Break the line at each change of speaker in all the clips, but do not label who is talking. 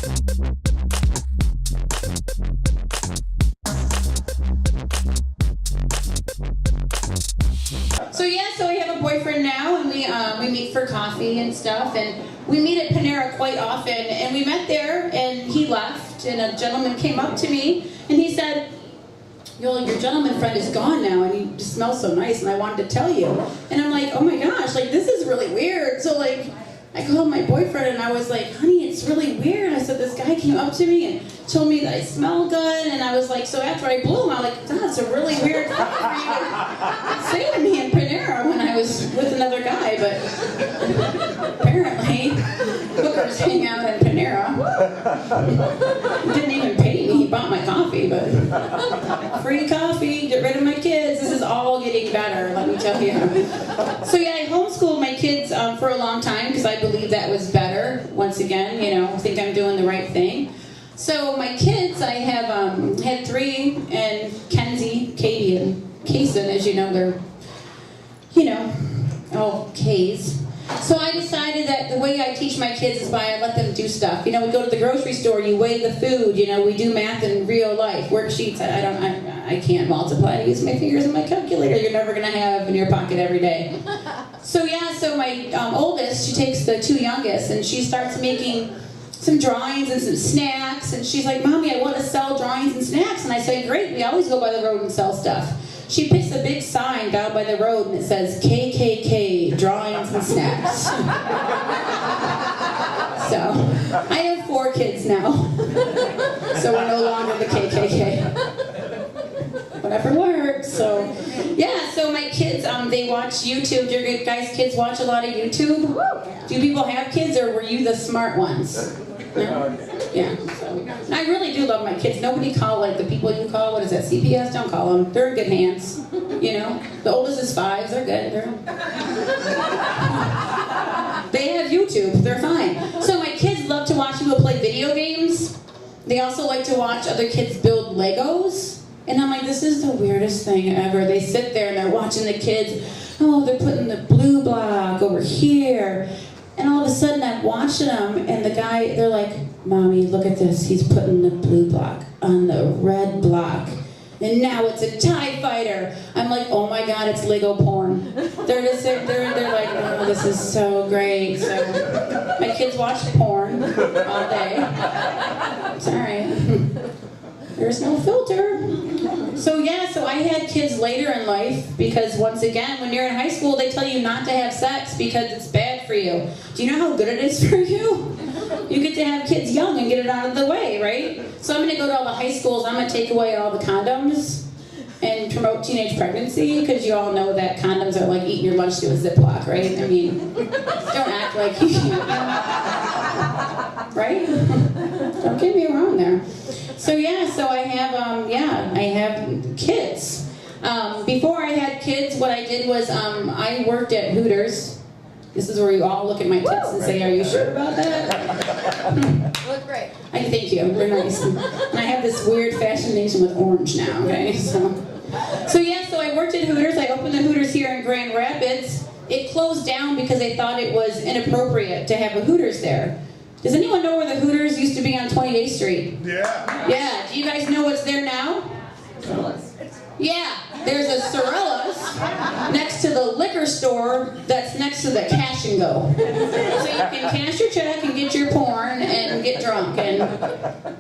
So I have a boyfriend now, and we meet for coffee and stuff, and we meet at Panera quite often, and we met there, and he left, and a gentleman came up to me, and he said, your gentleman friend is gone now, and he just smells so nice, and I wanted to tell you. And I'm like, oh my gosh, like, this is really weird. So, like, I called my boyfriend, and I was like, honey, it's really weird. I said, this guy came up to me and told me that I smell good, and I was like, so after I blew him, I was like, that's a really weird thing for you to say to me in Panera when I was with another guy, but apparently, hookers hang out at Panera. He didn't even pay me, he bought my coffee, but free coffee, get rid of my kids, this is all getting better, let me tell you. So yeah, I homeschooled my kids for a long time, because I believe that was better, once again, you know, I think I'm doing the right thing. So my kids, I have had three, and Kenzie, Katie, and Kaysen, as you know, they're, you know, all K's. So I decided that the way I teach my kids is by I let them do stuff. You know, we go to the grocery store, you weigh the food, you know, we do math in real life, worksheets. I can't multiply. I use my fingers and my calculator you're never going to have in your pocket every day. So yeah, so my oldest, she takes the two youngest, and she starts making some drawings and some snacks, and she's like, Mommy, I want to sell drawings and snacks. And I say, great, we always go by the road and sell stuff. She picks a big sign down by the road, and it says, KKK, drawings and snacks. So, I have 4 kids now. So we're no longer the KKK. Whatever works. So, yeah, so my kids, they watch YouTube. Do your guys' kids watch a lot of YouTube? Do people have kids, or were you the smart ones? No? Yeah. So, I really do love my kids. Nobody call, like, the people you call, what is that, CPS? Don't call them. They're in good hands. You know? The oldest is 5. They're good. They have YouTube. They're fine. So my kids love to watch people play video games. They also like to watch other kids build Legos. And I'm like, this is the weirdest thing ever. They sit there and they're watching the kids. Oh, they're putting the blue block over here. And all of a sudden I'm watching them, and the guy, they're like, Mommy, look at this. He's putting the blue block on the red block. And now it's a TIE fighter. I'm like, oh my God, it's Lego porn. They're like, oh, this is so great. So my kids watch porn all day. Sorry. There's no filter. So yeah, so I had kids later in life because, once again, when you're in high school, they tell you not to have sex because it's bad for you. Do you know how good it is for you? You get to have kids young and get it out of the way, right? So I'm going to go to all the high schools. I'm going to take away all the condoms and promote teenage pregnancy, because you all know that condoms are like eating your lunch through a Ziploc, right? I mean, don't act like you can't. Right? Don't get me wrong there. So yeah, so I have kids. Before I had kids, what I did was I worked at Hooters. This is where you all look at my tits and say, are you sure about that?
Look great.
Thank you, they're nice. And I have this weird fascination with orange now, okay? So yeah, so I worked at Hooters. I opened the Hooters here in Grand Rapids. It closed down because they thought it was inappropriate to have a Hooters there. Does anyone know where the Hooters used to be on 28th Street?
Yeah.
Yeah, do you guys know what's there now? Yeah, there's a Cirillas next to the liquor store that's next to the Cash and Go. So you can cash your check and get your porn and get drunk.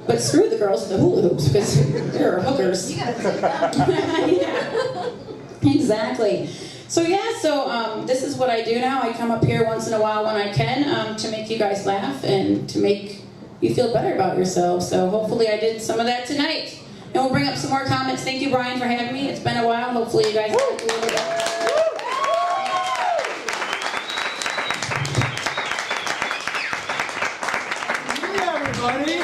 But screw the girls with the hula hoops, because they're hookers. Yeah, exactly. So yeah, so this is what I do now. I come up here once in a while when I can to make you guys laugh and to make you feel better about yourselves. So hopefully I did some of that tonight. And we'll bring up some more comments. Thank you, Brian, for having me. It's been a while. Hopefully you guys like it.
Everybody.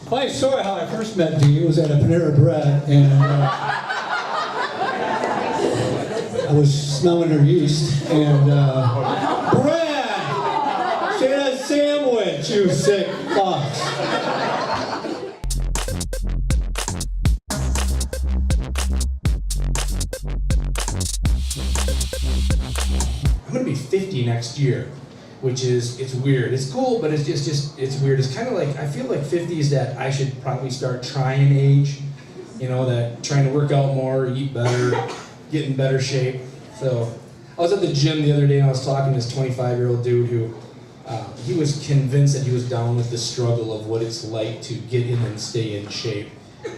Funny story how I first met Dee was at a Panera Bread, and I was smelling her yeast, and Brad, she had a sandwich, you sick fucks.
I'm gonna be 50 next year.
which is, it's weird. It's cool, but it's just it's weird. It's kind of like, I feel like 50 is that I should probably start trying age, you know, that trying to work out more, eat better, get in better shape. So I was at the gym the other day and I was talking to this 25-year-old dude who, he was convinced that he was down with the struggle of what it's like to get in and stay in shape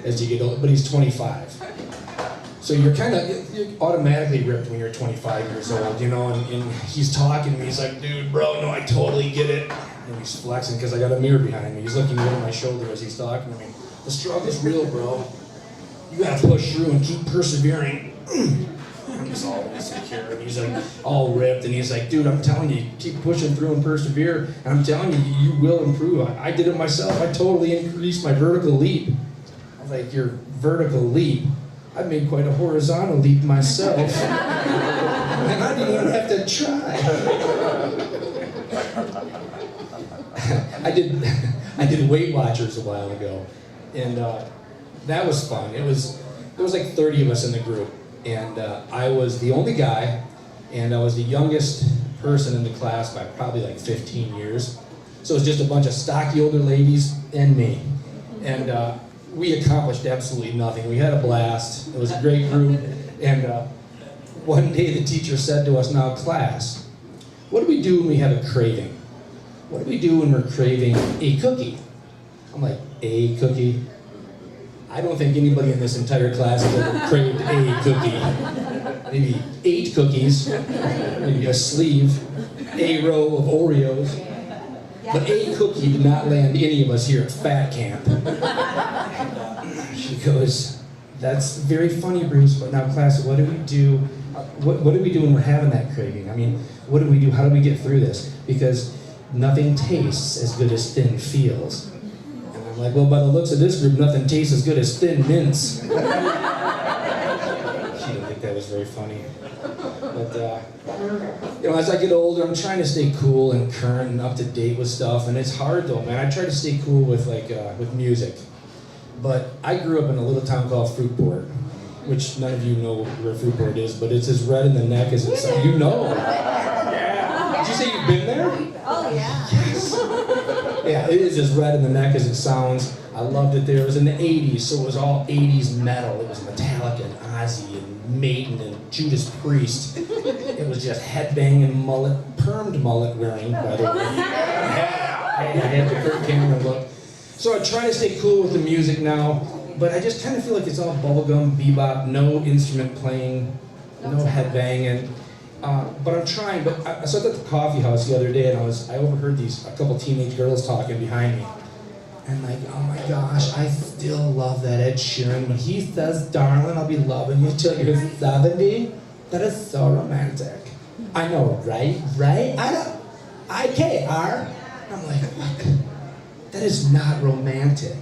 as you get older, but he's 25. So you're automatically ripped when you're 25 years old, you know, and he's talking to me, he's like, dude, bro, no, I totally get it. And he's flexing because I got a mirror behind me. He's looking over my shoulder as he's talking to me. The struggle's real, bro. You gotta push through and keep persevering. And he's all insecure, and he's like all ripped, and he's like, dude, I'm telling you, keep pushing through and persevere, and I'm telling you, you will improve. I did it myself. I totally increased my vertical leap. I was like, your vertical leap? I made quite a horizontal leap myself, and I didn't even have to try. I did Weight Watchers a while ago, and that was fun. There was like 30 of us in the group, and I was the only guy, and I was the youngest person in the class by probably like 15 years. So it was just a bunch of stocky older ladies and me, and we accomplished absolutely nothing. We had a blast. It was a great group, and one day the teacher said to us, now class, what do we do when we have a craving? What do we do when we're craving a cookie? I'm like, a cookie? I don't think anybody in this entire class has ever craved a cookie. Maybe 8 cookies, maybe a sleeve, a row of Oreos. But a cookie did not land any of us here at Fat Camp. She goes, that's very funny, Bruce, but now class, what do we do? What do we do when we're having that craving? I mean, what do we do? How do we get through this? Because nothing tastes as good as thin feels. And I'm like, well, by the looks of this group, nothing tastes as good as thin mints. She didn't think that was very funny. But, you know, as I get older, I'm trying to stay cool and current and up to date with stuff, and it's hard though, man. I try to stay cool with with music. But I grew up in a little town called Fruitport, which none of you know where Fruitport is, but it's as red in the neck as it's, you know. Yeah. Did you say you've been there?
Oh yeah.
Yes. Yeah, it is as red in the neck as it sounds. I loved it there. It was in the 80s, so it was all 80s metal. It was Metallica and Ozzy and Maiden and Judas Priest. It was just headbanging mullet, permed mullet wearing, by the way. Yeah, I had the Kurt Cameron look. So I try to stay cool with the music now, but I just kind of feel like it's all bubblegum, bebop, no instrument playing, no headbanging. But I'm trying. But I was at the coffee house the other day, and I overheard a couple teenage girls talking behind me. And like, oh my gosh, I still love that Ed Sheeran. When he says, darling, I'll be loving you till you're 70, that is so romantic. I know, right? Right? IKR. I'm like, what? That is not romantic.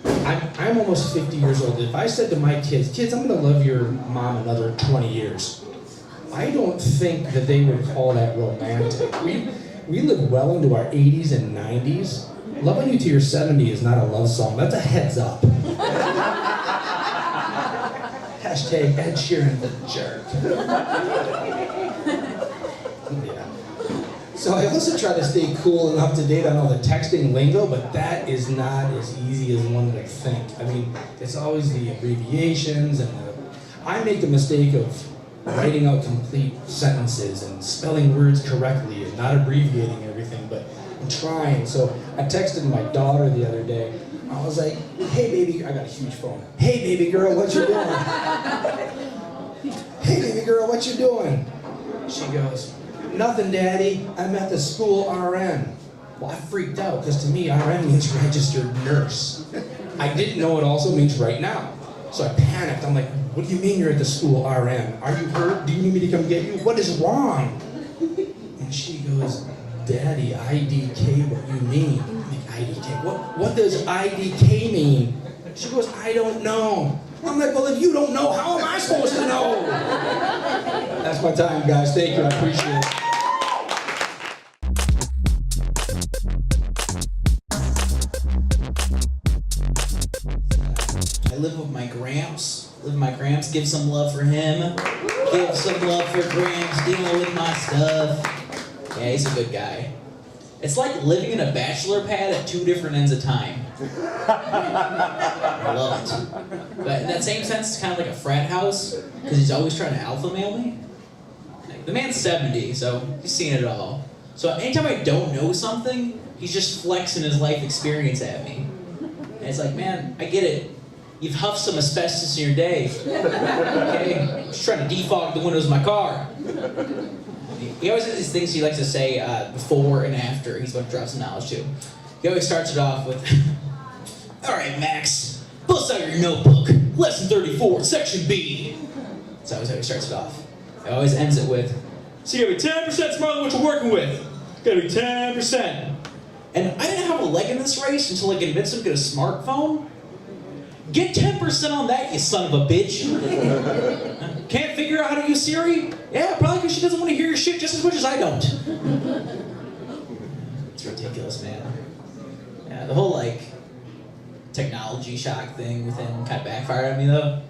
I'm almost 50 years old. If I said to my kids, I'm gonna love your mom another 20 years, I don't think that they would call that romantic. We live well into our 80s and 90s. Loving you to your 70 is not a love song. That's a heads up. Hashtag Ed Sheeran the jerk. Yeah. So I also try to stay cool and up to date on all the texting lingo, but that is not as easy as one would think. I mean, it's always the abbreviations and I make the mistake of writing out complete sentences and spelling words correctly and not abbreviating everything, but I'm trying. So I texted my daughter the other day. I was like, hey baby, I got a huge phone. Hey baby girl, what you doing? Hey baby girl, what you doing? She goes, nothing daddy, I'm at the school RN. Well, I freaked out because to me RN means registered nurse. I didn't know it also means right now. So I panicked. I'm like, what do you mean you're at the school RN? Are you hurt? Do you need me to come get you? What is wrong? And she goes, Daddy, IDK, what you mean? IDK, what does IDK mean? She goes, I don't know. I'm like, well, if you don't know, how am I supposed to know? That's my time, guys. Thank you, I appreciate it.
I live with my Gramps. Give some love for him. Give some love for Gramps dealing with my stuff. Yeah, he's a good guy. It's like living in a bachelor pad at 2 different ends of time. I love it. But in that same sense, it's kind of like a frat house, because he's always trying to alpha male me. Like, the man's 70, so he's seen it all. So anytime I don't know something, he's just flexing his life experience at me. And it's like, man, I get it. You've huffed some asbestos in your day. Okay? I'm just trying to defog the windows of my car. He always has these things he likes to say before and after he's about to drop some knowledge too. He always starts it off with, all right, Max, bust out your notebook. Lesson 34, section B. That's always how he starts it off. He always ends it with, so you gotta be 10% smarter than what you're working with. Gotta be 10%. And I didn't have a leg in this race until I convinced him to get a smartphone. Get 10% on that, you son of a bitch. Can't figure out how to use Siri? Yeah, probably because she doesn't want to hear your shit just as much as I don't. It's ridiculous, man. Yeah, the whole, like, technology shock thing with him kind of backfired on me, though.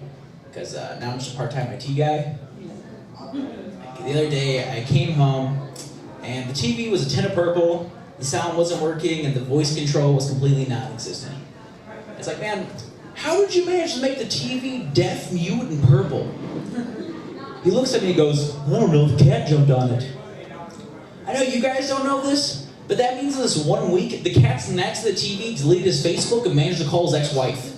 Because now I'm just a part-time IT guy. Like, the other day, I came home, and the TV was a tin of purple, the sound wasn't working, and the voice control was completely non-existent. It's like, man, how did you manage to make the TV deaf, mute, and purple? He looks at me and goes, I don't know, the cat jumped on it. I know you guys don't know this, but that means in this 1 week, the cat's next to the TV deleted his Facebook and managed to call his ex-wife.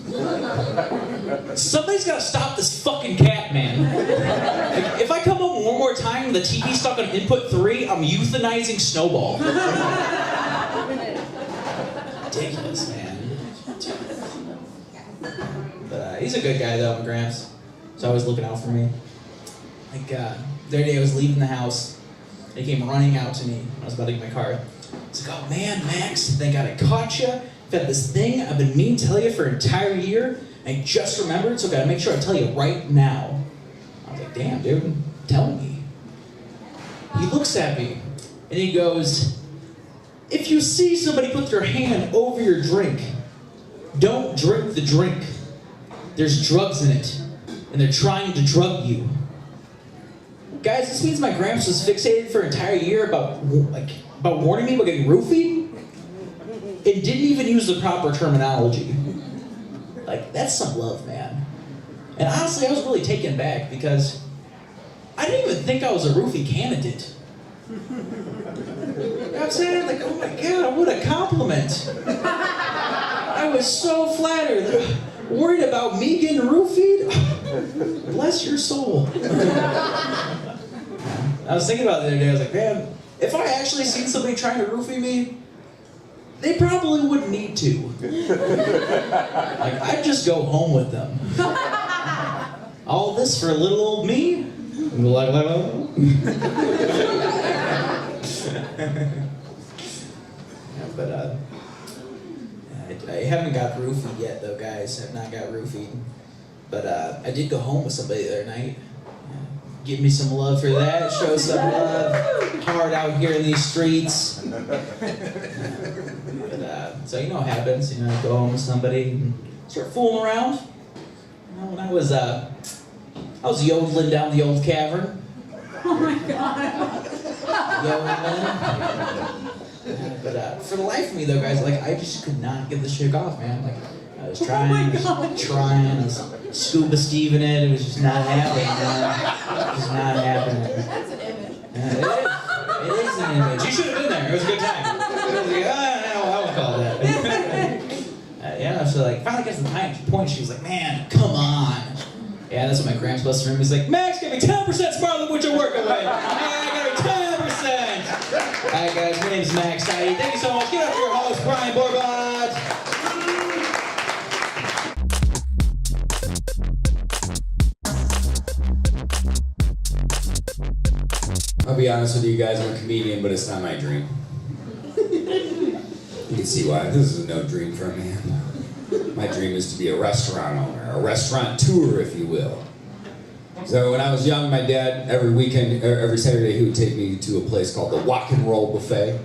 Somebody's gotta stop this fucking cat, man. Like, if I come home one more time and the TV's stuck on input 3, I'm euthanizing Snowball. Ridiculous, man. But he's a good guy though, my Gramps. He's always looking out for me. Like, the other day I was leaving the house, and he came running out to me. I was about to get my car. He's like, oh man, Max, thank God I caught you. I've had this thing I've been meaning to tell you for an entire year. I just remembered, so I gotta make sure I tell you right now. I was like, damn, dude, tell me. He looks at me, and he goes, if you see somebody put their hand over your drink, don't drink the drink. There's drugs in it, and they're trying to drug you. Guys, this means my Gramps was fixated for an entire year about warning me about getting roofied, and didn't even use the proper terminology. Like, that's some love, man. And honestly, I was really taken back because I didn't even think I was a roofie candidate. You know what I'm saying? Like, oh my God, what a compliment. I was so flattered. Worried about me getting roofied? Bless your soul. I was thinking about it the other day, I was like, man, if I actually seen somebody trying to roofie me, they probably wouldn't need to. Like, I'd just go home with them. All this for little old me? Yeah, but, I haven't got roofied yet, though, guys. I've not got roofied. But I did go home with somebody the other night. Give me some love for that. Show some love. Hard out here in these streets. But, so you know what happens. You know, I go home with somebody and start fooling around. You know, when I was yodeling down the old cavern.
Oh my God.
Yodeling. But for the life of me, though, guys, like, I just could not get this chick off, man. Like, I was trying, I was scuba Steveing it. It was just not happening, man. It was not happening.
That's an image.
It is an image. You should have been there. It was a good time. It was like, I would call that. Yeah, so like, finally gets to the point, she was like, man, come on. Yeah, that's what my Gramps busted him. He's like, Max, give me 10% smarter than what you're working with. Yeah, I got 10%. Alright guys, my name's Max. Thank you so much. Get up to your host, Brian Borbot.
I'll be honest with you guys, I'm a comedian, but it's not my dream. You can see why. This is no dream for a man. My dream is to be a restaurant owner, a restaurateur, if you will. So when I was young, my dad, every weekend, or every Saturday, he would take me to a place called the Rock and Roll Buffet.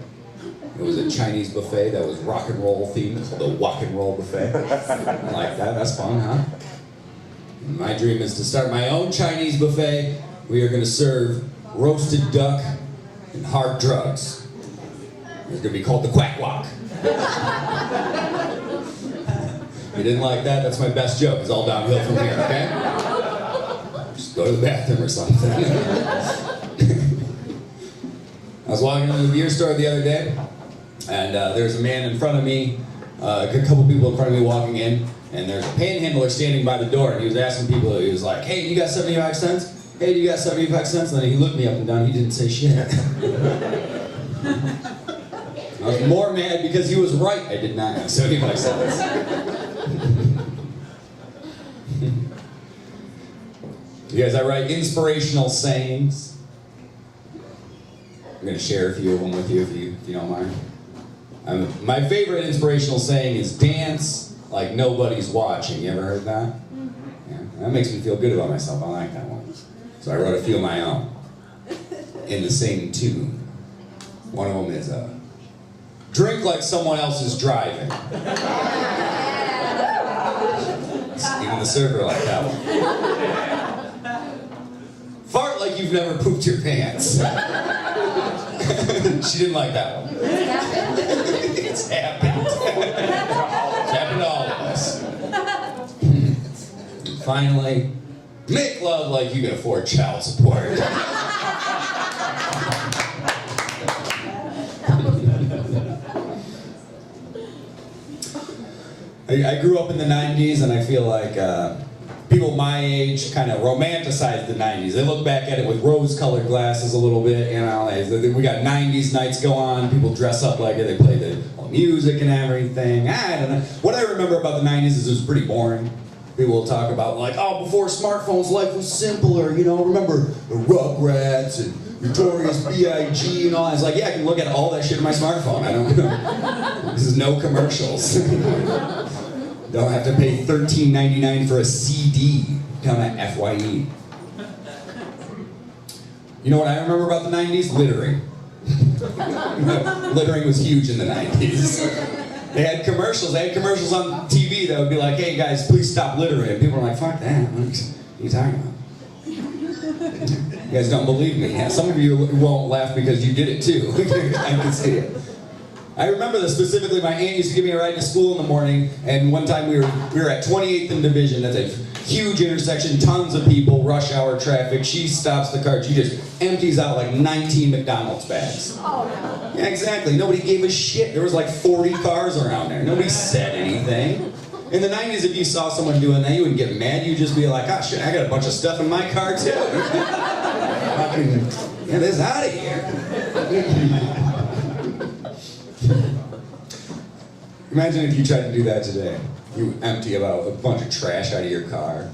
It was a Chinese buffet that was rock and roll themed, called the Rock and Roll Buffet. I like that, that's fun, huh? And my dream is to start my own Chinese buffet. We are going to serve roasted duck and hard drugs. It was gonna be called the Quack Walk. You didn't like that? That's my best joke. It's all downhill from here, okay? Just go to the bathroom or something. I was walking into the beer store the other day, and there's a man in front of me, a couple people in front of me walking in, and there's a panhandler standing by the door, and he was asking people, he was like, hey, you got 75 cents? Hey, do you got 75 cents? And then he looked me up and down, he didn't say shit. I was more mad because he was right. I did not have 75 cents. You guys, I write inspirational sayings. I'm going to share a few of them with you if you don't mind. My favorite inspirational saying is dance like nobody's watching. You ever heard that? Yeah, that makes me feel good about myself. I like that one. So I wrote a few of my own in the same tune. One of them is drink like someone else is driving. Even the server liked that one. Fart like you've never pooped your pants. She didn't like that one. It's happened. It's happened to all of us. And finally, make love like you can afford child support. I grew up in the 90s, and I feel like people my age kind of romanticize the 90s. They look back at it with rose-colored glasses a little bit, you know. We got 90s nights go on, people dress up like it, they play the music and everything. I don't know. What I remember about the 90s is it was pretty boring. People will talk about, like, oh, before smartphones, life was simpler, you know. Remember the Rugrats and Notorious B.I.G. and all that. It's like, yeah, I can look at all that shit on my smartphone. I don't know. This is no commercials. Don't have to pay $13.99 for a CD. Tell that FYE. You know what I remember about the 90s? Littering. Littering was huge in the 90s. They had commercials. They had commercials on TV that would be like, hey guys, please stop littering. And people were like, fuck that. What are you talking about? You guys don't believe me. Yeah, some of you won't laugh because you did it too. I can see it. I remember this specifically. My aunt used to give me a ride to school in the morning, and one time we were at 28th and Division. That's a huge intersection, tons of people, rush hour traffic. She stops the car. She just empties out like 19 McDonald's bags. Oh no. Yeah, exactly. Nobody gave a shit. There was like 40 cars around there. Nobody said anything. In the 90s, if you saw someone doing that, you wouldn't get mad. You'd just be like, oh shit, I got a bunch of stuff in my car too. Fucking get this out of here. Imagine if you tried to do that today. You empty about a bunch of trash out of your car.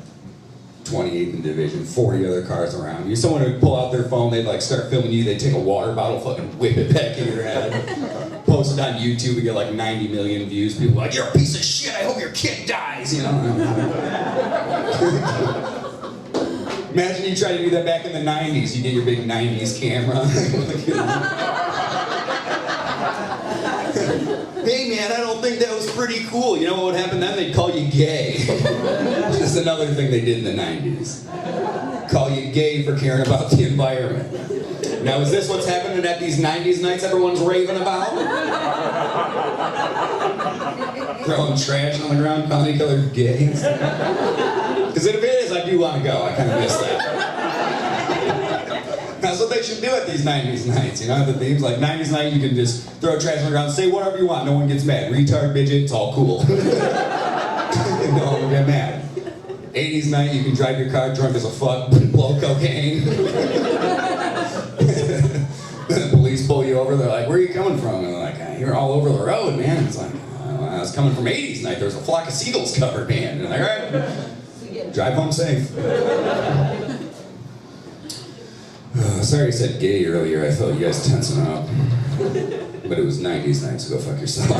28th and Division, 40 other cars around you. Someone would pull out their phone, they'd like start filming you, they'd take a water bottle, fucking whip it back in your head. Post it on YouTube and get like 90 million views. People are like, you're a piece of shit, I hope your kid dies, you know? Imagine you try to do that back in the 90s. You get your big 90s camera. Hey man, I don't think that was pretty cool. You know what would happen then? They'd call you gay. Just another thing they did in the 90s. Call you gay for caring about the environment. Now is this what's happening at these 90s nights everyone's raving about? Throwing trash on the ground, calling each other gays? Because if it is, I do want to go. I kind of miss that. That's what they should do at these 90s nights, you know, the themes, like 90s night, you can just throw trash on the ground, say whatever you want, no one gets mad. Retard, midget, it's all cool. No one will get mad. 80s night, you can drive your car drunk as a fuck, blow cocaine. The police pull you over, they're like, where are you coming from? And they're like, you're all over the road, man. It's like, I was coming from 80s night, there was a flock of seagulls covered, man. And they're like, all right, drive home safe. Sorry I said gay earlier, I felt you guys tensing up. But it was 90s night, so go fuck yourself.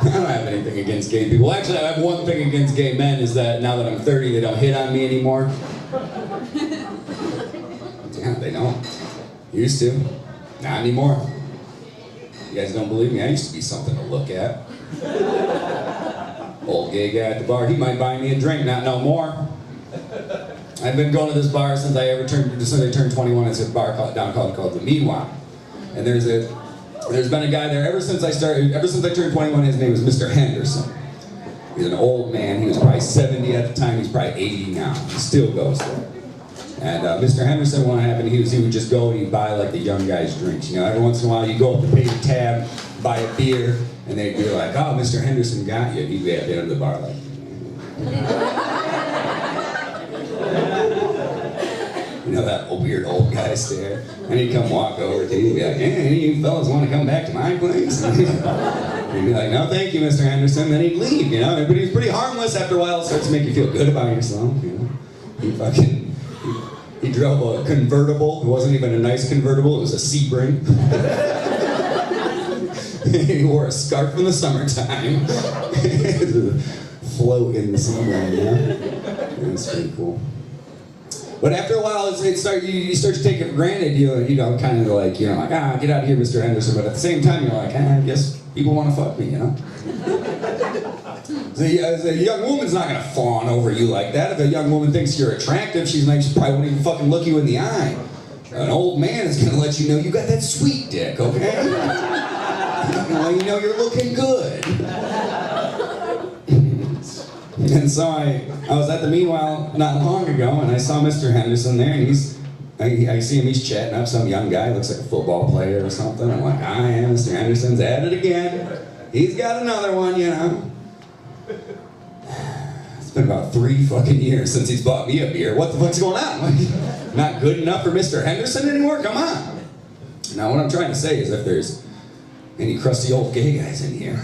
I don't have anything against gay people. Actually, I have one thing against gay men, is that now that I'm 30, they don't hit on me anymore. Yeah, they don't. Used to. Not anymore. You guys don't believe me? I used to be something to look at. Old gay guy at the bar, he might buy me a drink, not no more. I I've been going to this bar since I turned 21. It's a bar called the Meanwhile. And there's been a guy there ever since I turned 21. His name was Mr. Henderson. He's an old man. He was probably 70 at the time. He's probably 80 now. He still goes there. And Mr. Henderson, what happened, he would just go and he'd buy like the young guys' drinks. You know, every once in a while you go up to pay the tab, buy a beer, and they'd be like, "Oh, Mr. Henderson got you." He'd be at the end of the bar like, you know, that weird old guy stare. And he'd come walk over to you and be like, "Hey, any of you fellas want to come back to my place?" And he'd be like, "No, thank you, Mr. Henderson." Then he'd leave, you know. But he was pretty harmless. After a while, it starts to make you feel good about yourself, you know. He drove a convertible. It wasn't even a nice convertible. It was a Sebring. He wore a scarf in the summertime. Float in the Sebring, yeah. That's pretty cool. But after a while, you start to take it for granted. You know, kind of like, get out of here, Mr. Henderson. But at the same time, you're like, I guess people want to fuck me, you know. The young woman's not gonna fawn over you like that. If a young woman thinks you're attractive, she probably won't even fucking look you in the eye. An old man is gonna let you know you got that sweet dick, okay? You know you're looking good. And so I was at the Meanwhile not long ago, and I saw Mr. Henderson there, and I see him, he's chatting up some young guy, looks like a football player or something. I'm like, Mr. Henderson's at it again. He's got another one, you know. It's been about 3 fucking years since he's bought me a beer. What the fuck's going on? Like, not good enough for Mr. Henderson anymore? Come on. Now what I'm trying to say is if there's any crusty old gay guys in here,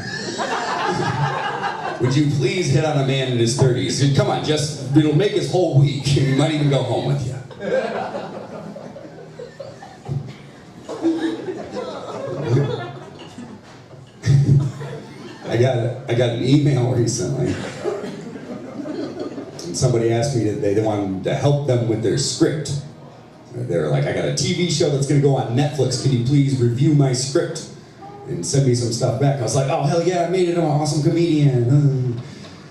would you please hit on a man in his 30s? Come on, it'll make his whole week. He might even go home with you. I got an email recently. And somebody asked me that they wanted to help them with their script. They were like, "I got a TV show that's going to go on Netflix. Can you please review my script and send me some stuff back?" I was like, "Oh, hell yeah, I made it. I'm an awesome comedian."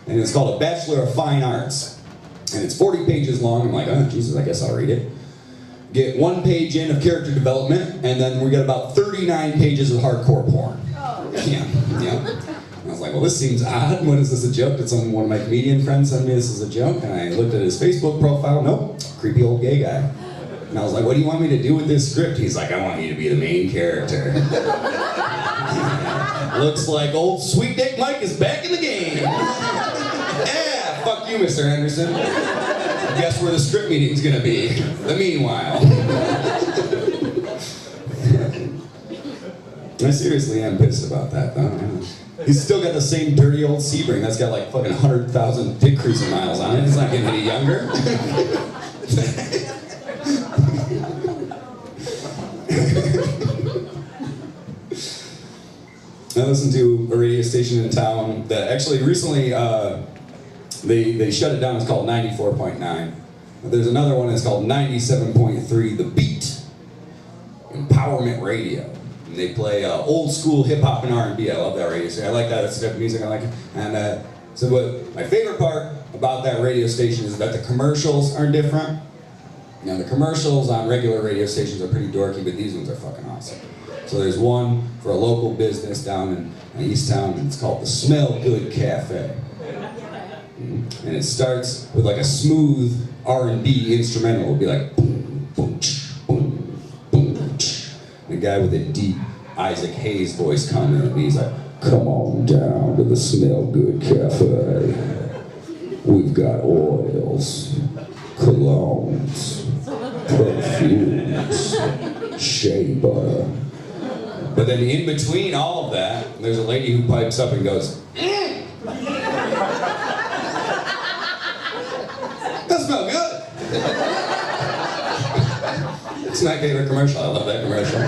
And it's called A Bachelor of Fine Arts. And it's 40 pages long. I'm like, "Oh, Jesus, I guess I'll read it." Get 1 page in of character development, and then we got about 39 pages of hardcore porn. Yeah. I was like, well, this seems odd. What is this, a joke? Did one of my comedian friends send me this as a joke? And I looked at his Facebook profile. Nope, creepy old gay guy. And I was like, what do you want me to do with this script? He's like, I want you to be the main character. Looks like old Sweet Dick Mike is back in the game. Yeah, fuck you, Mr. Henderson. Guess where the script meeting's gonna be? The Meanwhile. I seriously am pissed about that, though. He's still got the same dirty old Sebring that's got like fucking 100,000 dick cruising miles on it. It's not getting any younger. I listened to a radio station in town that actually recently they shut it down. It's called 94.9. There's another one that's called 97.3, The Beat, Empowerment Radio. And they play old school hip hop and R&B. I love that radio station. I like that type of music. I like it. And so what my favorite part about that radio station is that the commercials are different. Now the commercials on regular radio stations are pretty dorky, but these ones are fucking awesome. So there's one for a local business down in East Town, and it's called the Smell Good Cafe. And it starts with like a smooth R&B instrumental. It'll be like boom, boom, boom, boom. And a guy with a deep Isaac Hayes voice coming in, and he's like, come on down to the Smell Good Cafe. We've got oils, colognes, perfumes, shea butter. But then in between all of that, there's a lady who pipes up and goes, that smell good. It's my favorite commercial. I love that commercial.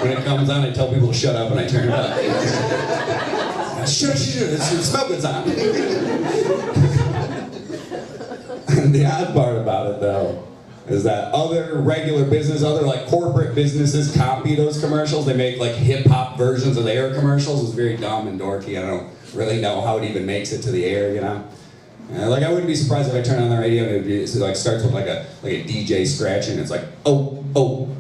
When it comes on, I tell people to shut up and I turn it up. Shut, the smell good's on. And the odd part about it, though, is that other regular business, other like corporate businesses copy those commercials. They make like hip-hop versions of their commercials. It's very dumb and dorky. I don't really know how it even makes it to the air, you know? Like I wouldn't be surprised if I turn on the radio and it would be, so like starts with like a DJ scratching. It's like O'Reilly's.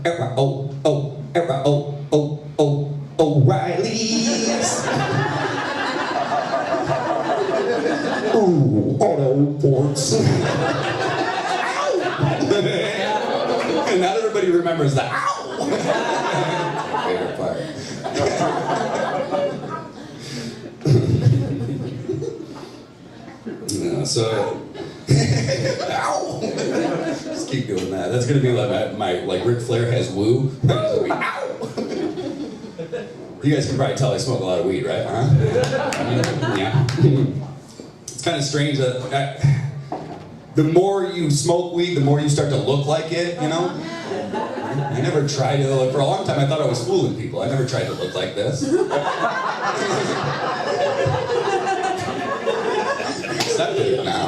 Ooh, auto ports. And not everybody remembers the ow. Favorite part. So, ow! Just keep doing that. That's gonna be like my like Ric Flair has woo. Ow! You guys can probably tell I smoke a lot of weed, right? Huh? Yeah. It's kind of strange that the more you smoke weed, the more you start to look like it. You know. I never tried to look. For a long time, I thought I was fooling people. I never tried to look like this. Accepted it now.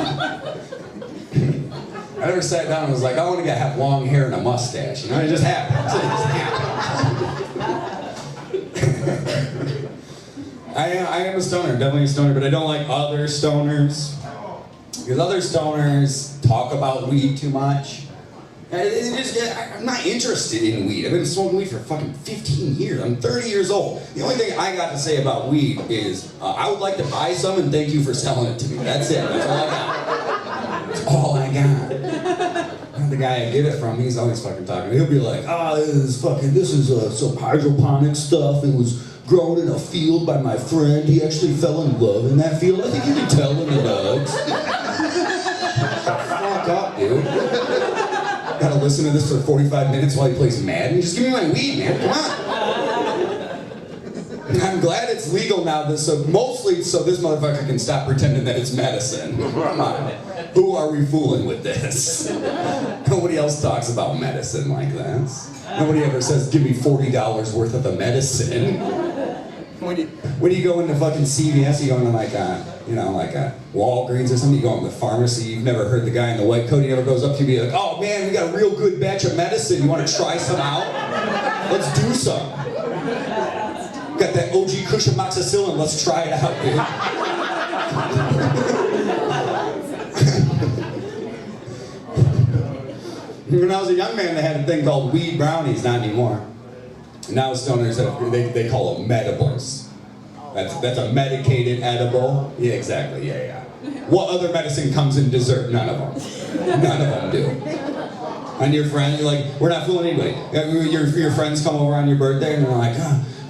I never sat down and was like, I want to have long hair and a mustache. You know, it just happened. It just happened. I am a stoner, definitely a stoner, but I don't like other stoners. Because other stoners talk about weed too much. I'm not interested in weed. I've been smoking weed for fucking 15 years. I'm 30 years old. The only thing I got to say about weed is I would like to buy some and thank you for selling it to me. That's it. That's all I got. That's all I got. The guy I get it from, he's always fucking talking. He'll be like, this is some hydroponic stuff. It was grown in a field by my friend. He actually fell in love in that field. I think you can tell in the nugs. Fuck up, dude. Gotta listen to this for 45 minutes while he plays Madden. Just give me my weed, man. Come on. I'm glad it's legal now, mostly so this motherfucker can stop pretending that it's medicine. Come on. Who are we fooling with this? Nobody else talks about medicine like this. Nobody ever says, give me $40 worth of the medicine. When you go into fucking CVS, you go into like a Walgreens or something, you go into the pharmacy, you've never heard the guy in the white coat, he never goes up to you and be like, oh man, we got a real good batch of medicine, you want to try some out? Let's do some. Got that OG cushion moxicillin, let's try it out, dude. When I was a young man, they had a thing called weed brownies, not anymore. Now stoners, they call them medibles. That's a medicated edible. Yeah, exactly, yeah. What other medicine comes in dessert? None of them. None of them do. And your friend, you're like, we're not fooling anybody. Your friends come over on your birthday and they're like,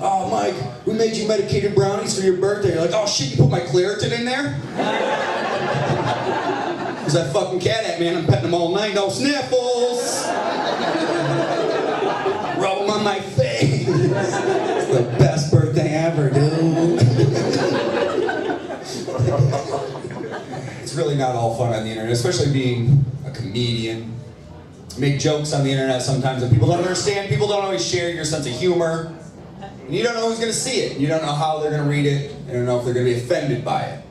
oh Mike, we made you medicated brownies for your birthday. You're like, oh shit, you put my Claritin in there? There's that fucking cat at me and I'm petting them all night. No sniffles! Rub them on my face. It's the best birthday ever, dude. It's really not all fun on the internet, especially being a comedian. You make jokes on the internet sometimes that people don't understand. People don't always share your sense of humor. And you don't know who's going to see it. You don't know how they're going to read it. You don't know if they're going to be offended by it.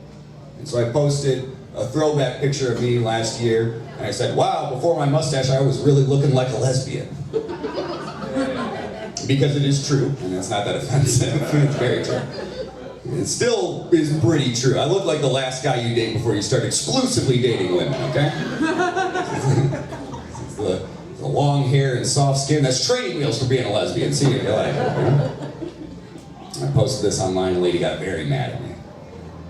And so I posted a throwback picture of me last year, and I said, wow, before my mustache, I was really looking like a lesbian. Because it is true, and it's not that offensive. It's very true. It still is pretty true. I look like the last guy you date before you start exclusively dating women, okay? It's the long hair and soft skin. That's training wheels for being a lesbian. See if you like it. I posted this online, and a lady got very mad at me.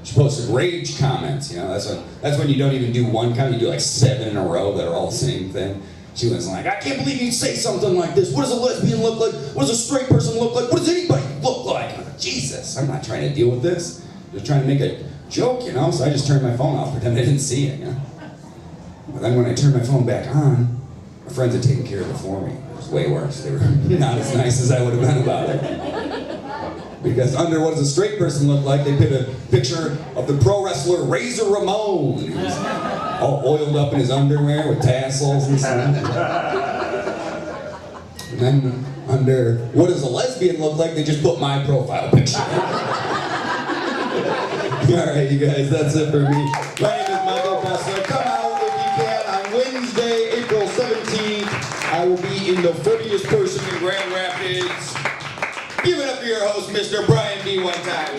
She posted rage comments, that's when you don't even do one comment, you do like 7 in a row that are all the same thing. She was like, I can't believe you'd say something like this. What does a lesbian look like? What does a straight person look like? What does anybody look like? Jesus, I'm not trying to deal with this. Just trying to make a joke, so I just turned my phone off, pretend I didn't see it, But then when I turned my phone back on, my friends had taken care of it for me. It was way worse. They were not as nice as I would have been about it. Because under what does a straight person look like, they put a picture of the pro wrestler Razor Ramon. He was all oiled up in his underwear with tassels and stuff. And then under what does a lesbian look like, they just put my profile picture. Alright, you guys, that's it for me. My name is Michael Kessler. Come out if you can on Wednesday, April 17th. I will be in the funniest person in Grand Rapids. Give it up for your host, Mr. Brian D. one time.